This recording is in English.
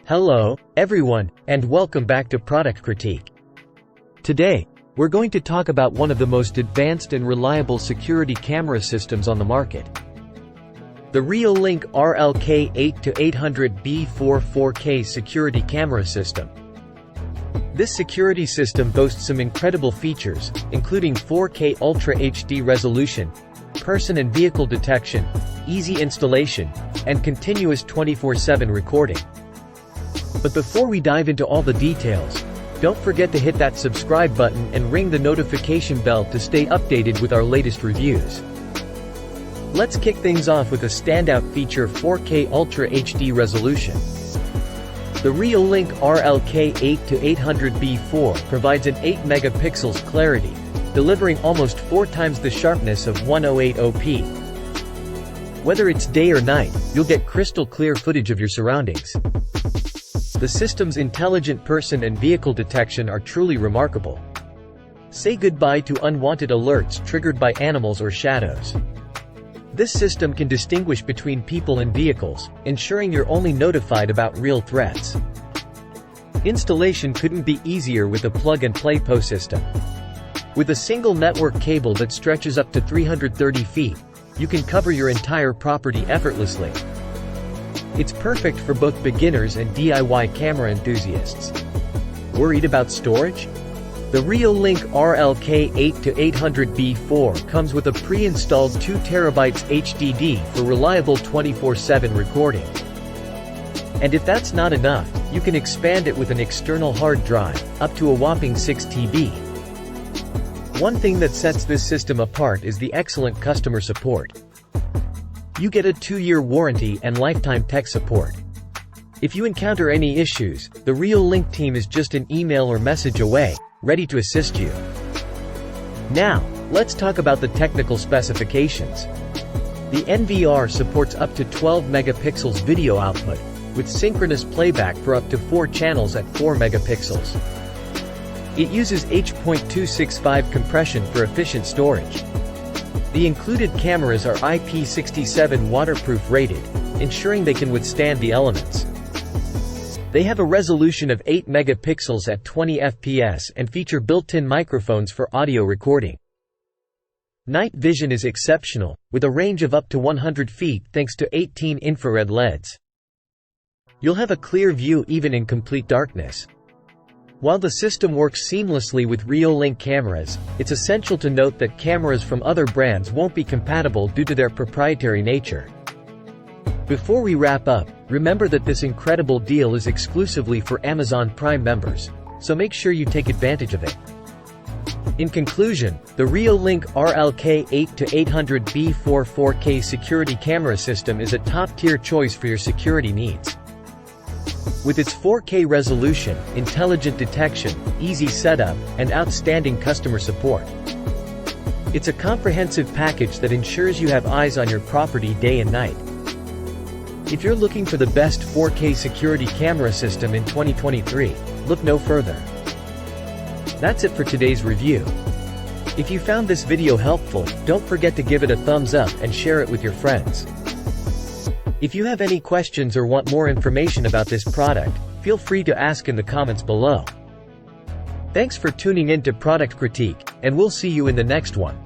Hello, everyone, and welcome back to Product Critique. Today, we're going to talk about one of the most advanced and reliable security camera systems on the market. The Reolink RLK 8-800B4 4K security camera system. This security system boasts some incredible features, including 4K Ultra HD resolution, person and vehicle detection, easy installation, and continuous 24/7 recording. But before we dive into all the details, don't forget to hit that subscribe button and ring the notification bell to stay updated with our latest reviews. Let's kick things off with a standout feature: 4K Ultra HD resolution. The Reolink RLK 8-800B4 provides an 8 megapixels clarity, delivering almost 4 times the sharpness of 1080p. Whether it's day or night, you'll get crystal clear footage of your surroundings. The system's intelligent person and vehicle detection are truly remarkable. Say goodbye to unwanted alerts triggered by animals or shadows. This system can distinguish between people and vehicles, ensuring you're only notified about real threats. Installation couldn't be easier with a plug-and-play PO system. With a single network cable that stretches up to 330 feet, you can cover your entire property effortlessly. It's perfect for both beginners and DIY camera enthusiasts. Worried about storage? The Reolink RLK 8-800B4 comes with a pre-installed 2TB HDD for reliable 24/7 recording. And if that's not enough, you can expand it with an external hard drive, up to a whopping 6 TB. One thing that sets this system apart is the excellent customer support. You get a 2-year warranty and lifetime tech support. If you encounter any issues, the Reolink team is just an email or message away, ready to assist you. Now, let's talk about the technical specifications. The NVR supports up to 12 megapixels video output, with synchronous playback for up to 4 channels at 4 megapixels. It uses H.265 compression for efficient storage. The included cameras are IP67 waterproof rated, ensuring they can withstand the elements. They have a resolution of 8 megapixels at 20 fps and feature built-in microphones for audio recording. Night vision is exceptional, with a range of up to 100 feet thanks to 18 infrared LEDs. You'll have a clear view even in complete darkness. While the system works seamlessly with Reolink cameras, it's essential to note that cameras from other brands won't be compatible due to their proprietary nature. Before we wrap up, remember that this incredible deal is exclusively for Amazon Prime members, so make sure you take advantage of it. In conclusion, the Reolink RLK 8-800B4 4K security camera system is a top-tier choice for your security needs. With its 4K resolution, intelligent detection, easy setup, and outstanding customer support, it's a comprehensive package that ensures you have eyes on your property day and night. If you're looking for the best 4K security camera system in 2023, look no further. That's it for today's review. If you found this video helpful, don't forget to give it a thumbs up and share it with your friends. If you have any questions or want more information about this product, feel free to ask in the comments below. Thanks for tuning in to Product Critique, and we'll see you in the next one.